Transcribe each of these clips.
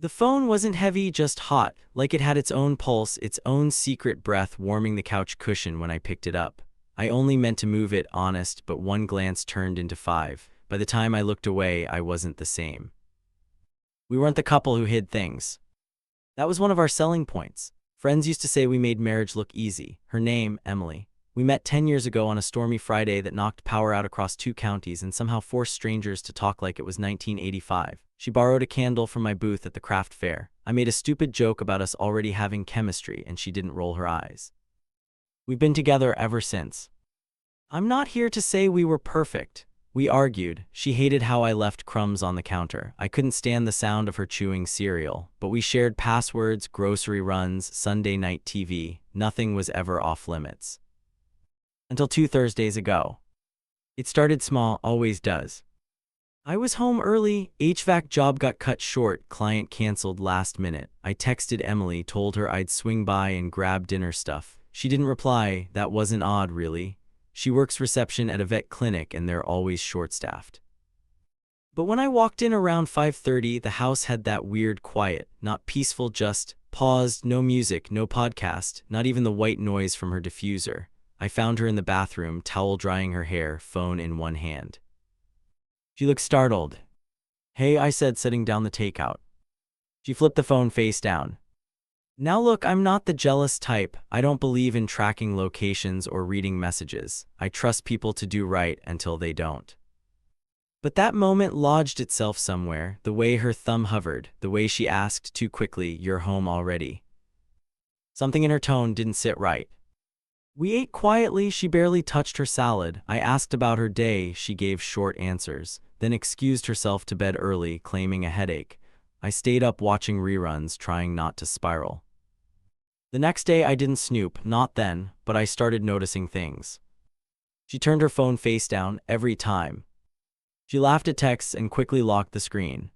The phone wasn't heavy, just hot, like it had its own pulse, its own secret breath warming the couch cushion when I picked it up. I only meant to move it, honest, but one glance turned into five. By the time I looked away, I wasn't the same. We weren't the couple who hid things. That was one of our selling points. Friends used to say we made marriage look easy. Her name, Emily. We met 10 years ago on a stormy Friday that knocked power out across 2 counties and somehow forced strangers to talk like it was 1985. She borrowed a candle from my booth at the craft fair. I made a stupid joke about us already having chemistry, and she didn't roll her eyes. We've been together ever since. I'm not here to say we were perfect. We argued. She hated how I left crumbs on the counter. I couldn't stand the sound of her chewing cereal. But we shared passwords, grocery runs, Sunday night TV. Nothing was ever off limits. Until 2 Thursdays ago. It started small, always does. I was home early, HVAC job got cut short, client canceled last minute. I texted Emily, told her I'd swing by and grab dinner stuff. She didn't reply. That wasn't odd, really. She works reception at a vet clinic and they're always short-staffed. But when I walked in around 5:30, the house had that weird quiet, not peaceful, just paused, no music, no podcast, not even the white noise from her diffuser. I found her in the bathroom, towel drying her hair, phone in one hand. She looked startled. "Hey," I said, setting down the takeout. She flipped the phone face down. "Now look, I'm not the jealous type. I don't believe in tracking locations or reading messages. I trust people to do right until they don't." But that moment lodged itself somewhere, the way her thumb hovered, the way she asked too quickly, "You're home already?" Something in her tone didn't sit right. We ate quietly. She barely touched her salad. I asked about her day. She gave short answers, then excused herself to bed early, claiming a headache. I stayed up watching reruns, trying not to spiral. The next day I didn't snoop, not then, but I started noticing things. She turned her phone face down every time. She laughed at texts and quickly locked the screen.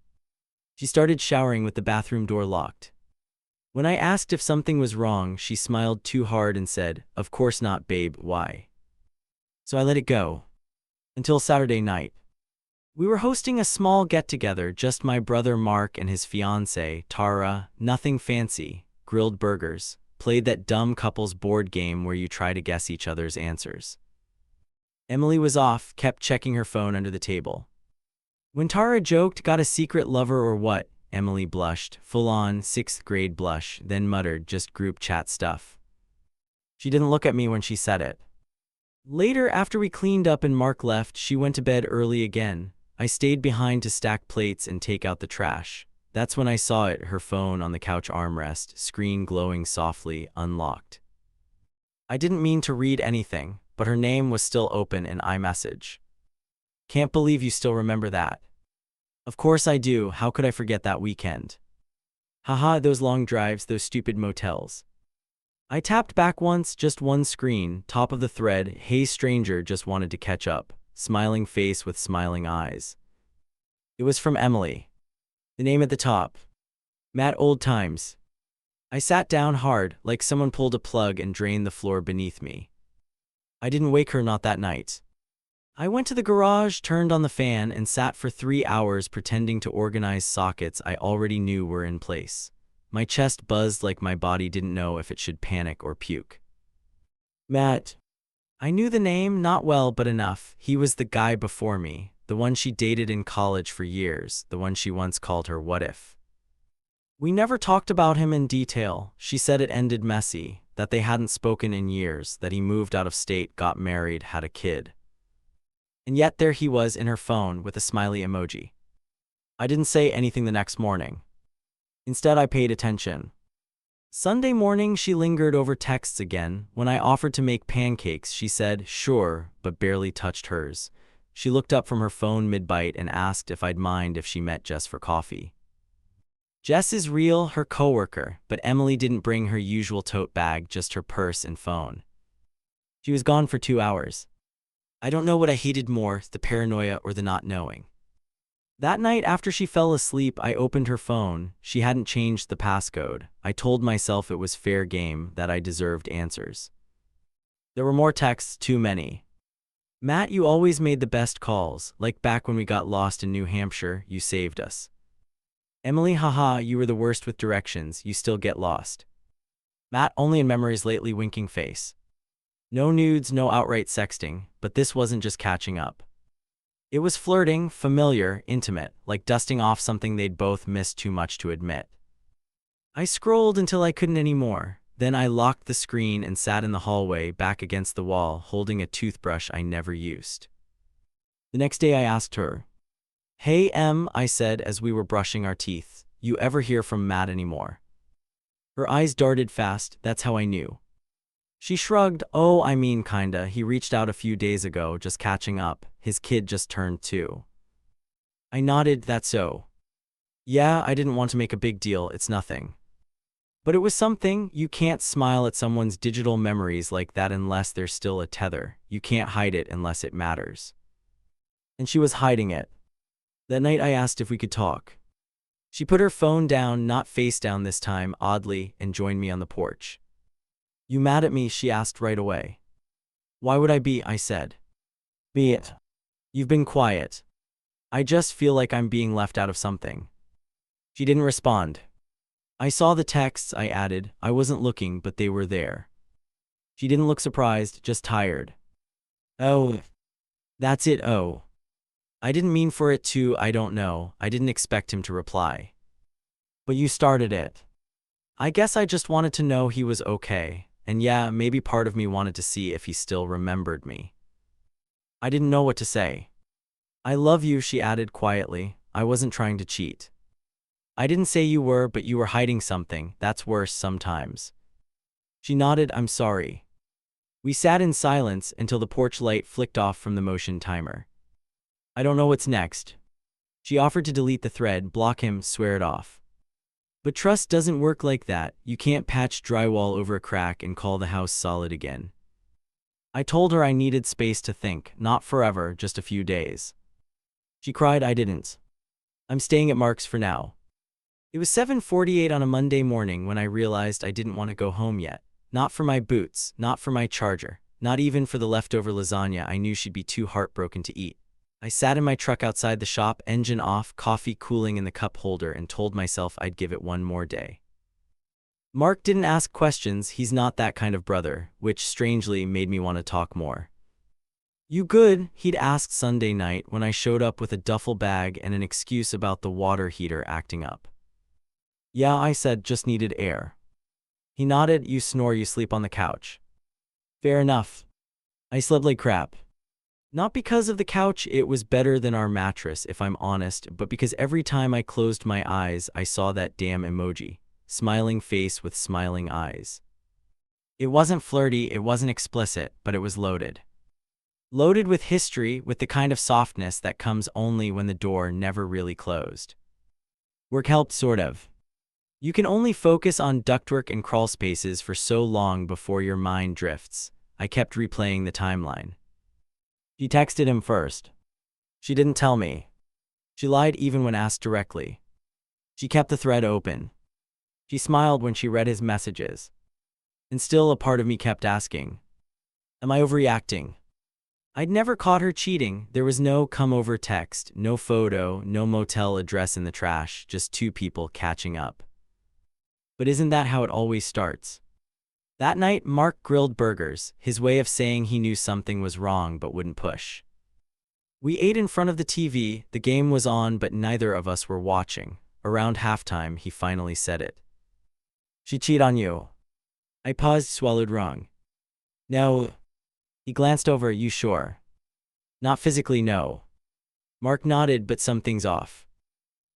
She started showering with the bathroom door locked. When I asked if something was wrong, she smiled too hard and said, "Of course not, babe, why?" So I let it go. Until Saturday night. We were hosting a small get-together, just my brother Mark and his fiancée, Tara, nothing fancy, grilled burgers, played that dumb couples board game where you try to guess each other's answers. Emily was off, kept checking her phone under the table. When Tara joked, "Got a secret lover or what?" Emily blushed, full-on 6th grade blush, then muttered, "Just group chat stuff." She didn't look at me when she said it. Later, after we cleaned up and Mark left, she went to bed early again. I stayed behind to stack plates and take out the trash. That's when I saw it, her phone on the couch armrest, screen glowing softly, unlocked. I didn't mean to read anything, but her name was still open in iMessage. "Can't believe you still remember that." "Of course I do. How could I forget that weekend? Haha, those long drives, those stupid motels." I tapped back once, just one screen, top of the thread. "Hey stranger, just wanted to catch up." Smiling face with smiling eyes. It was from Emily. The name at the top. Matt, old times. I sat down hard, like someone pulled a plug and drained the floor beneath me. I didn't wake her, not that night. I went to the garage, turned on the fan, and sat for 3 hours pretending to organize sockets I already knew were in place. My chest buzzed like my body didn't know if it should panic or puke. Matt. I knew the name, not well but enough. He was the guy before me, the one she dated in college for years, the one she once called her what if. We never talked about him in detail. She said it ended messy, that they hadn't spoken in years, that he moved out of state, got married, had a kid. And yet there he was in her phone with a smiley emoji. I didn't say anything the next morning. Instead, I paid attention. Sunday morning, she lingered over texts again. When I offered to make pancakes, she said, "Sure," but barely touched hers. She looked up from her phone mid-bite and asked if I'd mind if she met Jess for coffee. Jess is real, her coworker, but Emily didn't bring her usual tote bag, just her purse and phone. She was gone for 2 hours. I don't know what I hated more, the paranoia or the not knowing. That night after she fell asleep, I opened her phone. She hadn't changed the passcode. I told myself it was fair game, that I deserved answers. There were more texts, too many. "Matt, you always made the best calls, like back when we got lost in New Hampshire, you saved us." Emily, haha, you were the worst with directions, you still get lost. Matt, only in memories lately, winking face. No nudes, no outright sexting, but this wasn't just catching up. It was flirting, familiar, intimate, like dusting off something they'd both missed too much to admit. I scrolled until I couldn't anymore. Then I locked the screen and sat in the hallway, back against the wall, holding a toothbrush I never used. The next day I asked her. Hey Em, I said as we were brushing our teeth, you ever hear from Matt anymore? Her eyes darted fast, that's how I knew. She shrugged, oh, I mean kinda, he reached out a few days ago, just catching up, his kid just turned 2. I nodded, that's so. Yeah, I didn't want to make a big deal, it's nothing. But it was something. You can't smile at someone's digital memories like that unless there's still a tether. You can't hide it unless it matters. And she was hiding it. That night I asked if we could talk. She put her phone down, not face down this time, oddly, and joined me on the porch. You mad at me? She asked right away. Why would I be? I said. Be it. You've been quiet. I just feel like I'm being left out of something. She didn't respond. I saw the texts, I added. I wasn't looking, but they were there. She didn't look surprised, just tired. Oh. That's it, oh. I didn't mean for it to, I don't know. I didn't expect him to reply. But you started it. I guess I just wanted to know he was okay, and yeah, maybe part of me wanted to see if he still remembered me. I didn't know what to say. I love you, she added quietly. I wasn't trying to cheat. I didn't say you were, but you were hiding something. That's worse sometimes. She nodded, I'm sorry. We sat in silence until the porch light flicked off from the motion timer. I don't know what's next. She offered to delete the thread, block him, swear it off. But trust doesn't work like that. You can't patch drywall over a crack and call the house solid again. I told her I needed space to think, not forever, just a few days. She cried, I didn't. I'm staying at Mark's for now. It was 7:48 on a Monday morning when I realized I didn't want to go home yet. Not for my boots, not for my charger, not even for the leftover lasagna I knew she'd be too heartbroken to eat. I sat in my truck outside the shop, engine off, coffee cooling in the cup holder, and told myself I'd give it one more day. Mark didn't ask questions, he's not that kind of brother, which strangely made me want to talk more. You good? He'd asked Sunday night when I showed up with a duffel bag and an excuse about the water heater acting up. Yeah, I said, just needed air. He nodded, you snore, you sleep on the couch. Fair enough. I slept like crap. Not because of the couch, it was better than our mattress if I'm honest, but because every time I closed my eyes I saw that damn emoji. Smiling face with smiling eyes. It wasn't flirty, it wasn't explicit, but it was loaded. Loaded with history, with the kind of softness that comes only when the door never really closed. Work helped, sort of. You can only focus on ductwork and crawl spaces for so long before your mind drifts. I kept replaying the timeline. She texted him first. She didn't tell me. She lied even when asked directly. She kept the thread open. She smiled when she read his messages. And still a part of me kept asking, am I overreacting? I'd never caught her cheating. There was no come over text, no photo, no motel address in the trash, just two people catching up. But isn't that how it always starts? That night, Mark grilled burgers, his way of saying he knew something was wrong but wouldn't push. We ate in front of the TV, the game was on but neither of us were watching. Around halftime, he finally said it. She cheat on you. I paused, swallowed wrong. No. He glanced over, you sure? Not physically, no. Mark nodded, but something's off.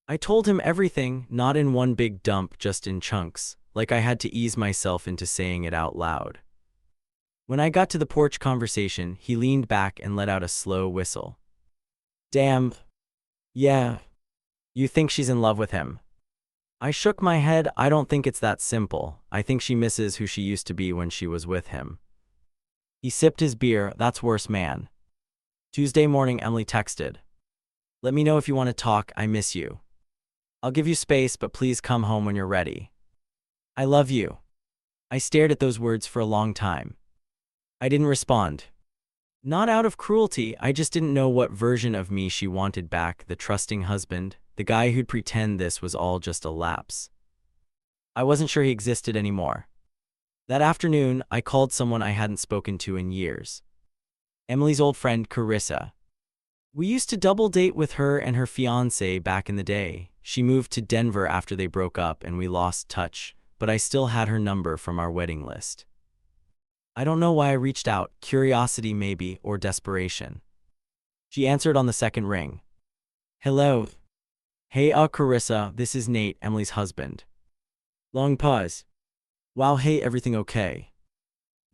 I told him everything, not in one big dump, just in chunks, like I had to ease myself into saying it out loud. When I got to the porch conversation, he leaned back and let out a slow whistle. Damn. Yeah. You think she's in love with him? I shook my head. I don't think it's that simple. I think she misses who she used to be when she was with him. He sipped his beer. That's worse, man. Tuesday morning, Emily texted. Let me know if you want to talk. I miss you. I'll give you space, but please come home when you're ready. I love you. I stared at those words for a long time. I didn't respond. Not out of cruelty, I just didn't know what version of me she wanted back, the trusting husband, the guy who'd pretend this was all just a lapse. I wasn't sure he existed anymore. That afternoon, I called someone I hadn't spoken to in years. Emily's old friend, Carissa. We used to double date with her and her fiancé back in the day. She moved to Denver after they broke up and we lost touch, but I still had her number from our wedding list. I don't know why I reached out, curiosity maybe, or desperation. She answered on the second ring. Hello. Hey, Carissa, this is Nate, Emily's husband. Long pause. Wow, hey, everything okay?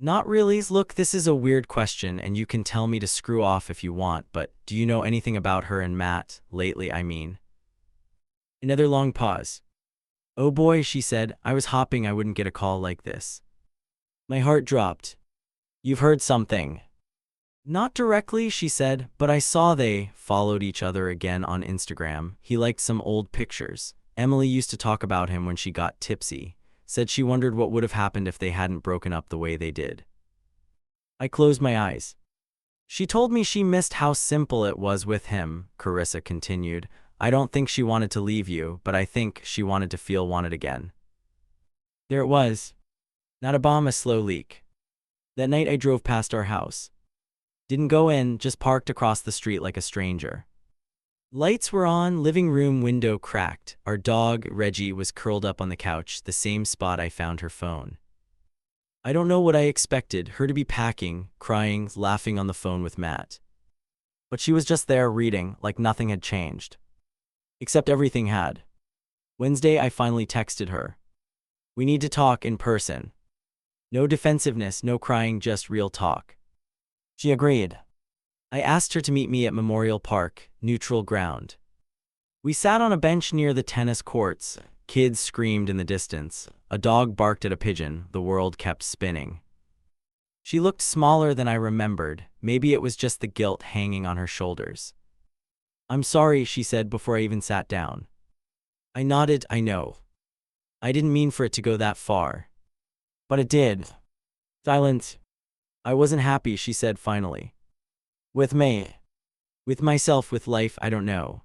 Not really. Look, this is a weird question and you can tell me to screw off if you want, but do you know anything about her and Matt, lately, I mean? Another long pause. Oh boy, she said, I was hoping I wouldn't get a call like this. My heart dropped. You've heard something. Not directly, she said, but I saw they followed each other again on Instagram. He liked some old pictures. Emily used to talk about him when she got tipsy. Said she wondered what would have happened if they hadn't broken up the way they did. I closed my eyes. She told me she missed how simple it was with him, Carissa continued. I don't think she wanted to leave you, but I think she wanted to feel wanted again. There it was. Not a bomb, a slow leak. That night I drove past our house. Didn't go in, just parked across the street like a stranger. Lights were on, living room window cracked. Our dog, Reggie, was curled up on the couch, the same spot I found her phone. I don't know what I expected, her to be packing, crying, laughing on the phone with Matt. But she was just there reading, like nothing had changed. Except everything had. Wednesday I finally texted her. We need to talk in person. No defensiveness, no crying, just real talk. She agreed. I asked her to meet me at Memorial Park, neutral ground. We sat on a bench near the tennis courts. Kids screamed in the distance. A dog barked at a pigeon. The world kept spinning. She looked smaller than I remembered. Maybe it was just the guilt hanging on her shoulders. I'm sorry, she said before I even sat down. I nodded, I know. I didn't mean for it to go that far. But it did. Silence. I wasn't happy, she said finally. With me. With myself, with life, I don't know.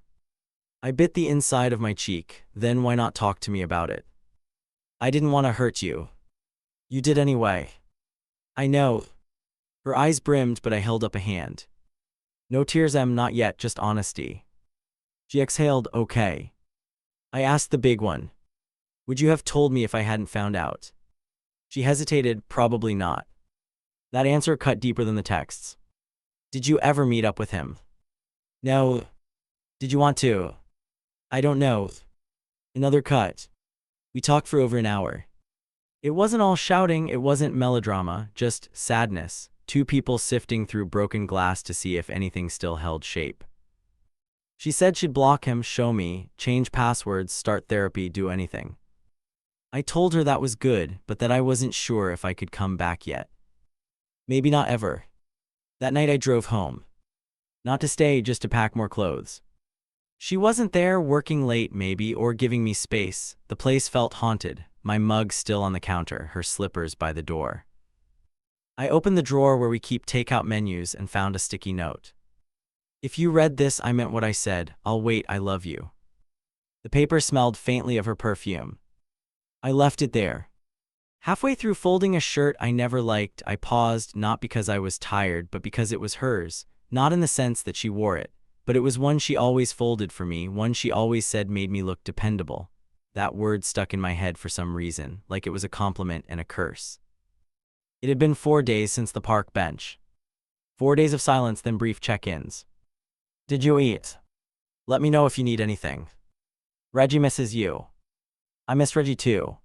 I bit the inside of my cheek, then why not talk to me about it? I didn't want to hurt you. You did anyway. I know. Her eyes brimmed, but I held up a hand. No tears, not yet, just honesty. She exhaled, okay. I asked the big one. Would you have told me if I hadn't found out? She hesitated, probably not. That answer cut deeper than the texts. Did you ever meet up with him? No. Did you want to? I don't know. Another cut. We talked for over an hour. It wasn't all shouting, it wasn't melodrama, just sadness. Two people sifting through broken glass to see if anything still held shape. She said she'd block him, show me, change passwords, start therapy, do anything. I told her that was good, but that I wasn't sure if I could come back yet. Maybe not ever. That night I drove home. Not to stay, just to pack more clothes. She wasn't there, working late maybe, or giving me space. The place felt haunted, my mug still on the counter, her slippers by the door. I opened the drawer where we keep takeout menus and found a sticky note. If you read this, I meant what I said. I'll wait, I love you. The paper smelled faintly of her perfume. I left it there. Halfway through folding a shirt I never liked, I paused, not because I was tired, but because it was hers, not in the sense that she wore it, but it was one she always folded for me, one she always said made me look dependable. That word stuck in my head for some reason, like it was a compliment and a curse. It had been 4 days since the park bench. 4 days of silence, then brief check-ins. Did you eat? Let me know if you need anything. Reggie misses you. I miss Reggie too.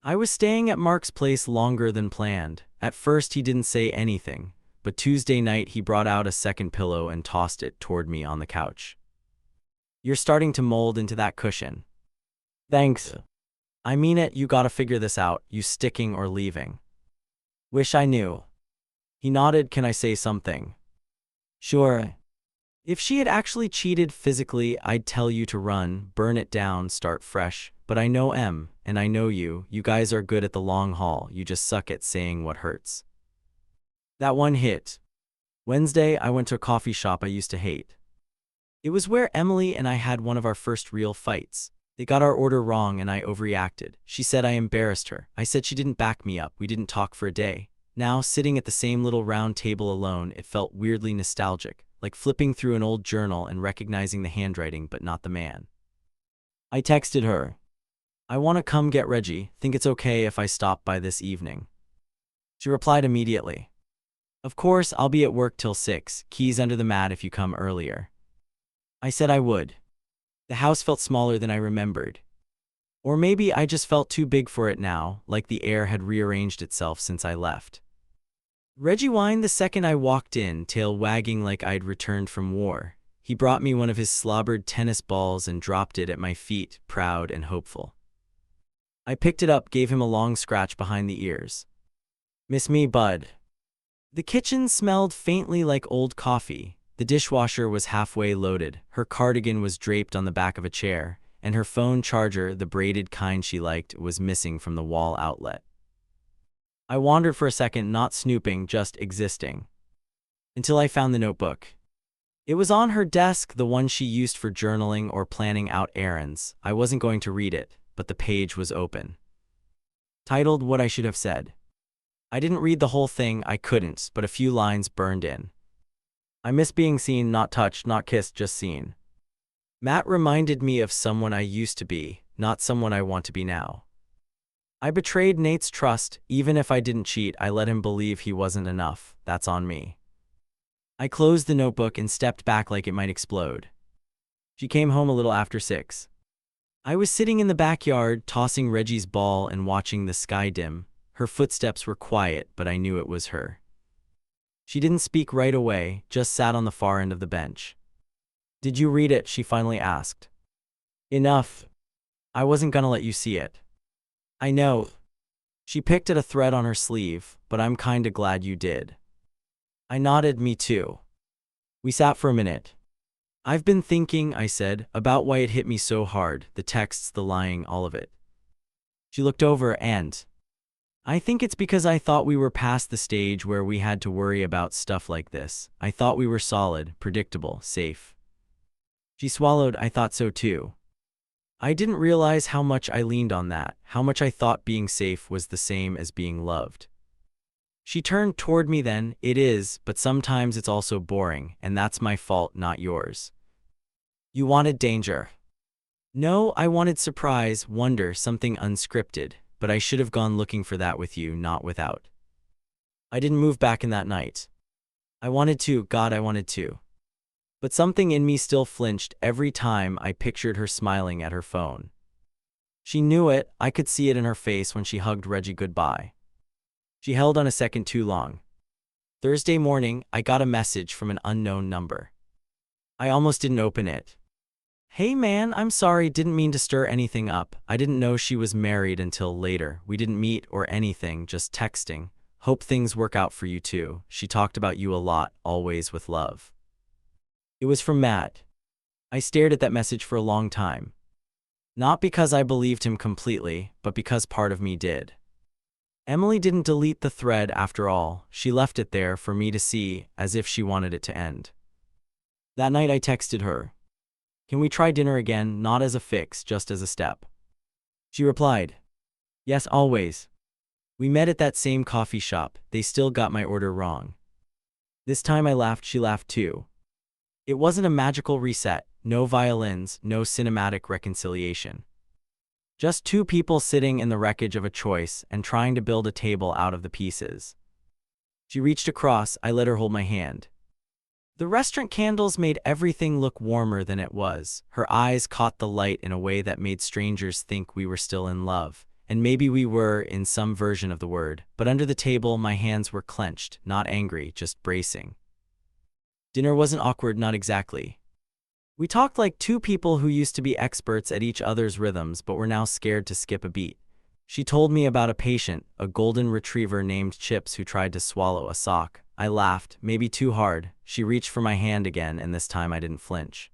I was staying at Mark's place longer than planned. At first he didn't say anything, but Tuesday night he brought out a second pillow and tossed it toward me on the couch. You're starting to mold into that cushion. Thanks. I mean it, you gotta figure this out, you sticking or leaving. Wish I knew. He nodded, can I say something? Sure. If she had actually cheated physically, I'd tell you to run, burn it down, start fresh. But I know Em, and I know you guys are good at the long haul, you just suck at saying what hurts. That one hit. Wednesday, I went to a coffee shop I used to hate. It was where Emily and I had one of our first real fights. They got our order wrong and I overreacted. She said I embarrassed her. I said she didn't back me up. We didn't talk for a day. Now, sitting at the same little round table alone, it felt weirdly nostalgic, like flipping through an old journal and recognizing the handwriting but not the man. I texted her. I want to come get Reggie. Think it's okay if I stop by this evening. She replied immediately. Of course, I'll be at work till 6, keys under the mat if you come earlier. I said I would. The house felt smaller than I remembered. Or maybe I just felt too big for it now, like the air had rearranged itself since I left. Reggie whined the second I walked in, tail wagging like I'd returned from war. He brought me one of his slobbered tennis balls and dropped it at my feet, proud and hopeful. I picked it up, gave him a long scratch behind the ears. Miss me, bud? The kitchen smelled faintly like old coffee. The dishwasher was halfway loaded, her cardigan was draped on the back of a chair, and her phone charger, the braided kind she liked, was missing from the wall outlet. I wandered for a second, not snooping, just existing. Until I found the notebook. It was on her desk, the one she used for journaling or planning out errands. I wasn't going to read it, but the page was open. Titled What I Should Have Said. I didn't read the whole thing, I couldn't, but a few lines burned in. I miss being seen, not touched, not kissed, just seen. Matt reminded me of someone I used to be, not someone I want to be now. I betrayed Nate's trust. Even if I didn't cheat, I let him believe he wasn't enough. That's on me. I closed the notebook and stepped back like it might explode. She came home a little after 6. I was sitting in the backyard, tossing Reggie's ball and watching the sky dim. Her footsteps were quiet, but I knew it was her. She didn't speak right away, just sat on the far end of the bench. Did you read it? She finally asked. Enough. I wasn't gonna let you see it. I know. She picked at a thread on her sleeve, but I'm kinda glad you did. I nodded, me too. We sat for a minute. I've been thinking, I said, about why it hit me so hard, the texts, the lying, all of it. She looked over and... I think it's because I thought we were past the stage where we had to worry about stuff like this. I thought we were solid, predictable, safe. She swallowed. I thought so too. I didn't realize how much I leaned on that, how much I thought being safe was the same as being loved. She turned toward me then. It is, but sometimes it's also boring, and that's my fault, not yours. You wanted danger. No, I wanted surprise, wonder, something unscripted. But I should have gone looking for that with you, not without. I didn't move back in that night. I wanted to, God, I wanted to. But something in me still flinched every time I pictured her smiling at her phone. She knew it. I could see it in her face when she hugged Reggie goodbye. She held on a second too long. Thursday morning, I got a message from an unknown number. I almost didn't open it. Hey man, I'm sorry, didn't mean to stir anything up. I didn't know she was married until later. We didn't meet or anything, just texting. Hope things work out for you too. She talked about you a lot, always with love. It was from Matt. I stared at that message for a long time. Not because I believed him completely, but because part of me did. Emily didn't delete the thread after all. She left it there for me to see, as if she wanted it to end. That night I texted her. Can we try dinner again, not as a fix, just as a step? She replied, yes, always. We met at that same coffee shop. They still got my order wrong. This time I laughed, she laughed too. It wasn't a magical reset, no violins, no cinematic reconciliation. Just two people sitting in the wreckage of a choice and trying to build a table out of the pieces. She reached across, I let her hold my hand. The restaurant candles made everything look warmer than it was. Her eyes caught the light in a way that made strangers think we were still in love. And maybe we were, in some version of the word. But under the table, my hands were clenched, not angry, just bracing. Dinner wasn't awkward, not exactly. We talked like two people who used to be experts at each other's rhythms but were now scared to skip a beat. She told me about a patient, a golden retriever named Chips, who tried to swallow a sock. I laughed, maybe too hard. She reached for my hand again, and this time I didn't flinch.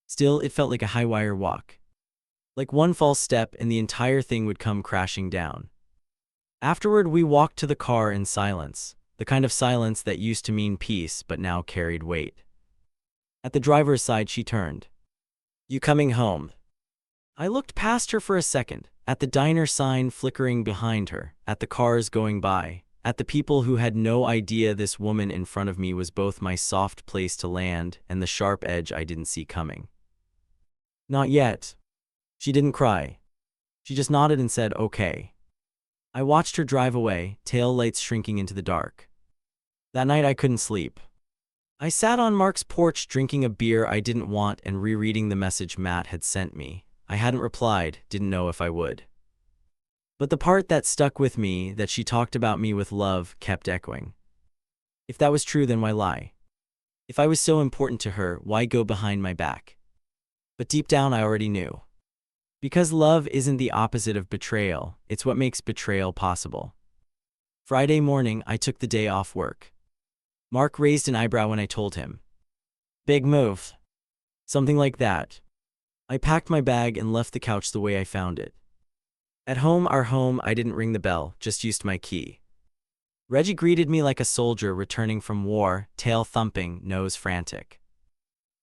Still, it felt like a high-wire walk. Like one false step and the entire thing would come crashing down. Afterward, we walked to the car in silence, the kind of silence that used to mean peace but now carried weight. At the driver's side, she turned. "You coming home?" I looked past her for a second, at the diner sign flickering behind her, at the cars going by, at the people who had no idea this woman in front of me was both my soft place to land and the sharp edge I didn't see coming. "Not yet." She didn't cry. She just nodded and said, "Okay." I watched her drive away, tail lights shrinking into the dark. That night I couldn't sleep. I sat on Mark's porch drinking a beer I didn't want and rereading the message Matt had sent me. I hadn't replied, didn't know if I would. But the part that stuck with me, that she talked about me with love, kept echoing. If that was true, then why lie? If I was so important to her, why go behind my back? But deep down I already knew. Because love isn't the opposite of betrayal, it's what makes betrayal possible. Friday morning, I took the day off work. Mark raised an eyebrow when I told him. "Big move." Something like that. I packed my bag and left the couch the way I found it. At home, our home, I didn't ring the bell, just used my key. Reggie greeted me like a soldier returning from war, tail thumping, nose frantic.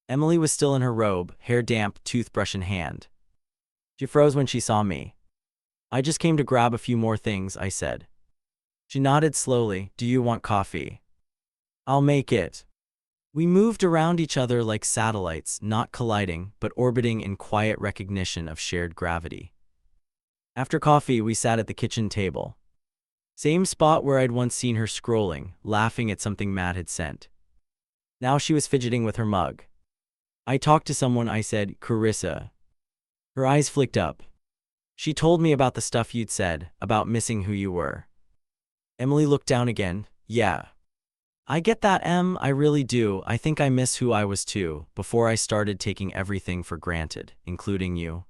Emily was still in her robe, hair damp, toothbrush in hand. She froze when she saw me. "I just came to grab a few more things," I said. She nodded slowly. "Do you want coffee?" "I'll make it." We moved around each other like satellites, not colliding, but orbiting in quiet recognition of shared gravity. After coffee, we sat at the kitchen table. Same spot where I'd once seen her scrolling, laughing at something Matt had sent. Now she was fidgeting with her mug. "I talked to someone," I said. "Carissa." Her eyes flicked up. "She told me about the stuff you'd said, about missing who you were." Emily looked down again. "Yeah. I get that, Em, I really do. I think I miss who I was too, before I started taking everything for granted, including you."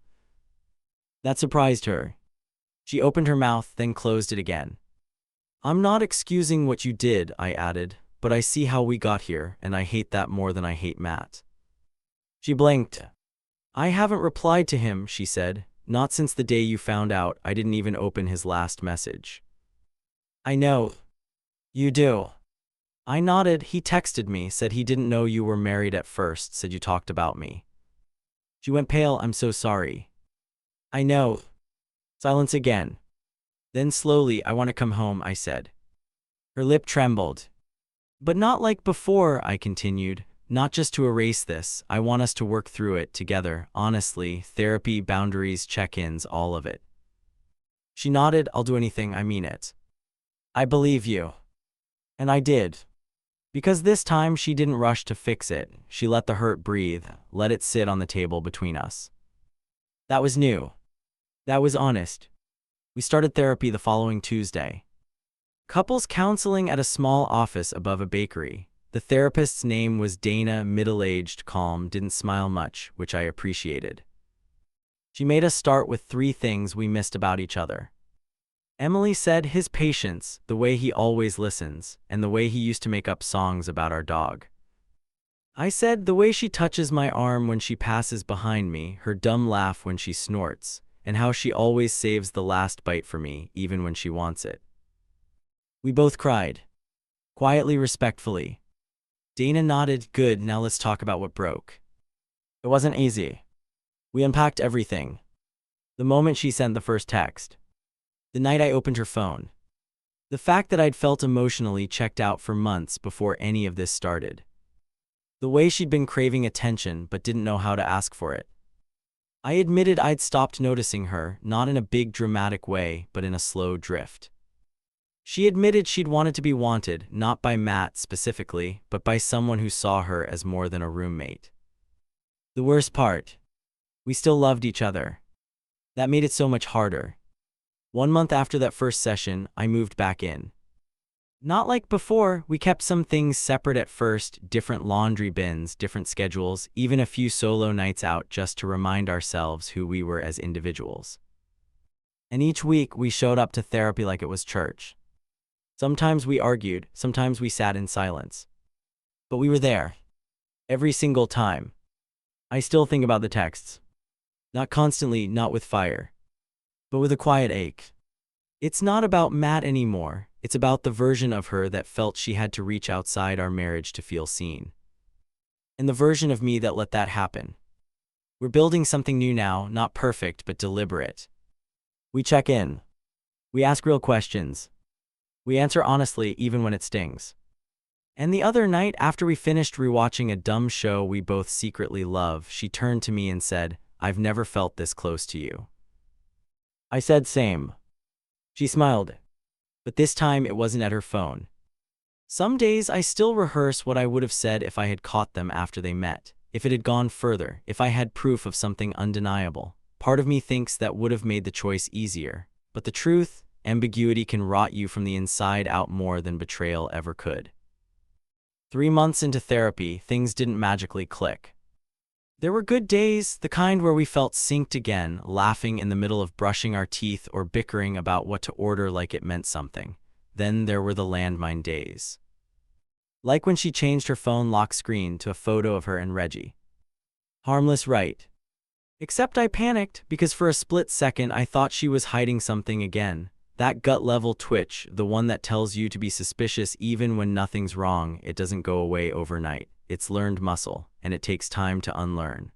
That surprised her. She opened her mouth, then closed it again. "I'm not excusing what you did," I added, "but I see how we got here, and I hate that more than I hate Matt." She blinked. "I haven't replied to him," she said. "Not since the day you found out. I didn't even open his last message." "I know. You do." I nodded. "He texted me, said he didn't know you were married at first, said you talked about me." She went pale. "I'm so sorry." "I know." Silence again. Then slowly, "I want to come home," I said. Her lip trembled. "But not like before," I continued. "Not just to erase this. I want us to work through it together, honestly, therapy, boundaries, check-ins, all of it." She nodded. "I'll do anything, I mean it." "I believe you." And I did. Because this time she didn't rush to fix it. She let the hurt breathe, let it sit on the table between us. That was new. That was honest. We started therapy the following Tuesday. Couples counseling at a small office above a bakery. The therapist's name was Dana, middle-aged, calm, didn't smile much, which I appreciated. She made us start with 3 things we missed about each other. Emily said his patience, the way he always listens, and the way he used to make up songs about our dog. I said the way she touches my arm when she passes behind me, her dumb laugh when she snorts, and how she always saves the last bite for me, even when she wants it. We both cried. Quietly, respectfully. Dana nodded. "Good, now let's talk about what broke." It wasn't easy. We unpacked everything. The moment she sent the first text. The night I opened her phone. The fact that I'd felt emotionally checked out for months before any of this started. The way she'd been craving attention but didn't know how to ask for it. I admitted I'd stopped noticing her, not in a big dramatic way, but in a slow drift. She admitted she'd wanted to be wanted, not by Matt specifically, but by someone who saw her as more than a roommate. The worst part? We still loved each other. That made it so much harder. 1 month after that first session, I moved back in. Not like before, we kept some things separate at first, different laundry bins, different schedules, even a few solo nights out just to remind ourselves who we were as individuals. And each week, we showed up to therapy like it was church. Sometimes we argued, sometimes we sat in silence. But we were there. Every single time. I still think about the texts. Not constantly, not with fire. But with a quiet ache. It's not about Matt anymore. It's about the version of her that felt she had to reach outside our marriage to feel seen. and the version of me that let that happen. We're building something new now, not perfect, but deliberate. We check in. We ask real questions. We answer honestly, even when it stings. And the other night, after we finished rewatching a dumb show we both secretly love, she turned to me and said, "I've never felt this close to you." I said, "Same." She smiled. But this time it wasn't at her phone. Some days I still rehearse what I would have said if I had caught them after they met, if it had gone further, if I had proof of something undeniable. Part of me thinks that would have made the choice easier. But the truth, ambiguity can rot you from the inside out more than betrayal ever could. 3 months into therapy, things didn't magically click. There were good days, the kind where we felt synced again, laughing in the middle of brushing our teeth or bickering about what to order like it meant something. Then there were the landmine days. Like when she changed her phone lock screen to a photo of her and Reggie. Harmless, right? Except I panicked because for a split second I thought she was hiding something again. That gut-level twitch, the one that tells you to be suspicious even when nothing's wrong, it doesn't go away overnight. It's learned muscle, and it takes time to unlearn.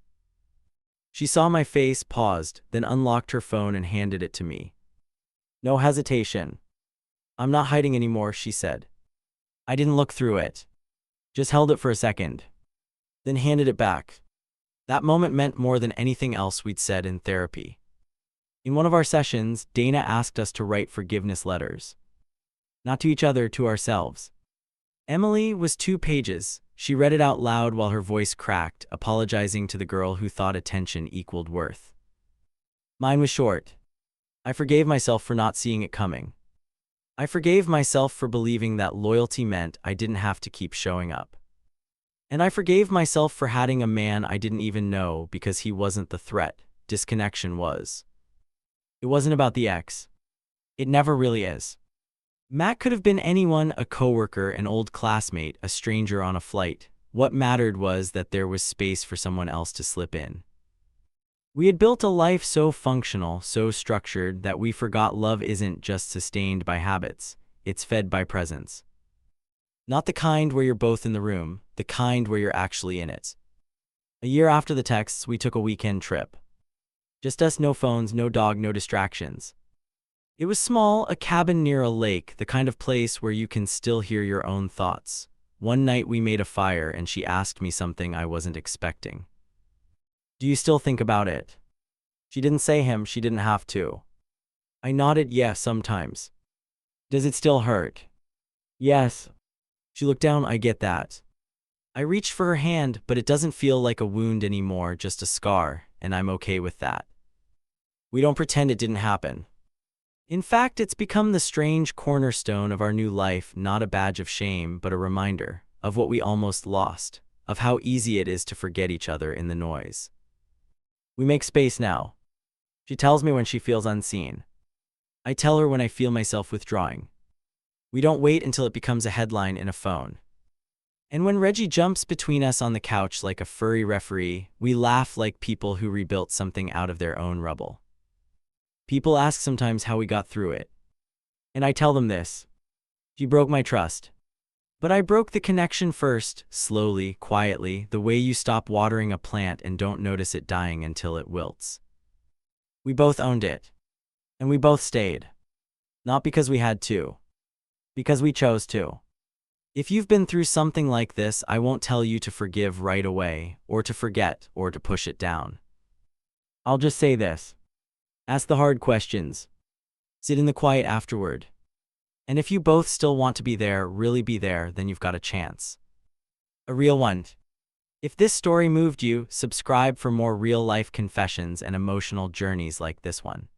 She saw my face, paused, then unlocked her phone and handed it to me. No hesitation. "I'm not hiding anymore," she said. I didn't look through it. Just held it for a second. Then handed it back. That moment meant more than anything else we'd said in therapy. In one of our sessions, Dana asked us to write forgiveness letters. Not to each other, to ourselves. Emily was 2 pages. She read it out loud while her voice cracked, apologizing to the girl who thought attention equaled worth. Mine was short. I forgave myself for not seeing it coming. I forgave myself for believing that loyalty meant I didn't have to keep showing up. And I forgave myself for hating a man I didn't even know because he wasn't the threat. Disconnection was. It wasn't about the ex. It never really is. Matt could have been anyone, a coworker, an old classmate, a stranger on a flight. What mattered was that there was space for someone else to slip in. We had built a life so functional, so structured, that we forgot love isn't just sustained by habits, it's fed by presence. Not the kind where you're both in the room, the kind where you're actually in it. A year after the texts, we took a weekend trip. Just us, no phones, no dog, no distractions. It was small, a cabin near a lake, the kind of place where you can still hear your own thoughts. One night we made a fire and she asked me something I wasn't expecting. "Do you still think about it?" She didn't say him, she didn't have to. I nodded, "Yes, sometimes." "Does it still hurt?" "Yes." She looked down, "I get that." I reached for her hand, "But it doesn't feel like a wound anymore, just a scar, and I'm okay with that." We don't pretend it didn't happen. In fact, it's become the strange cornerstone of our new life, not a badge of shame, but a reminder of what we almost lost, of how easy it is to forget each other in the noise. We make space now. She tells me when she feels unseen. I tell her when I feel myself withdrawing. We don't wait until it becomes a headline in a phone. And when Reggie jumps between us on the couch like a furry referee, we laugh like people who rebuilt something out of their own rubble. People ask sometimes how we got through it. And I tell them this. She broke my trust. But I broke the connection first, slowly, quietly, the way you stop watering a plant and don't notice it dying until it wilts. We both owned it. And we both stayed. Not because we had to. Because we chose to. If you've been through something like this, I won't tell you to forgive right away, or to forget, or to push it down. I'll just say this. Ask the hard questions. Sit in the quiet afterward. And if you both still want to be there, really be there, then you've got a chance. A real one. If this story moved you, subscribe for more real-life confessions and emotional journeys like this one.